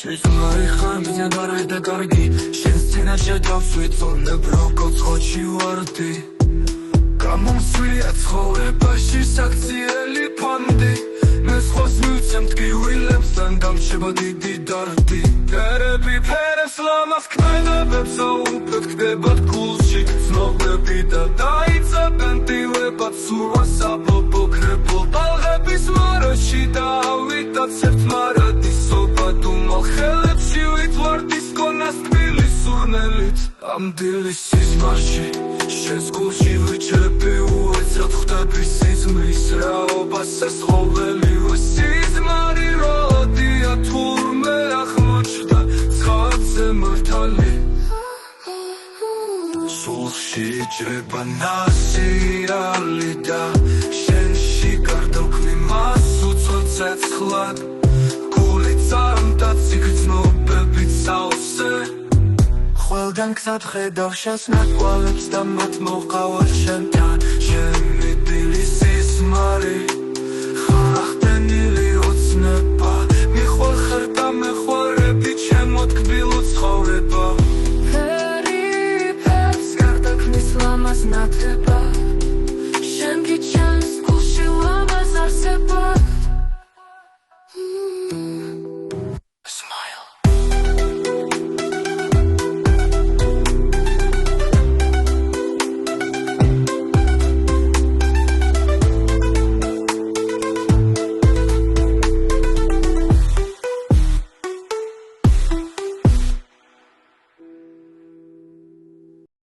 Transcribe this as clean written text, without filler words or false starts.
Шестмарый хан, меня дорой да горги Шестина чадяв свицорне броко цхочи варты Камон свият схоле баши сакциели панды Mes хосмюцем тки уилем сандам шебади дидарти Тереби перес ламас кнайдебeb заупет кдебат кулшик Цновлеби да дайца пентилебат сура сабо покрепо Балгебис мараши да авитат сефт маради соба Думал хелепши витвардис конас тбили сурнелит Амдили сизмарши შენს გულში ვიჩერები უეცრად ხვდები სიზმრის რაობას სასხოველი სიზმარი როდია თურმე აღმოჩნდა ცხადზე მართალი სულში იჭრება ნასირალი და შენში გარდაქმნი მას უცოდ ცეცხლად გული წამდა ციგრძნობები წავსე Ყველგან გზად ხედავ შენს ნაკვალებს და მათ მოყავარ შენთან შენი დილის სისმარი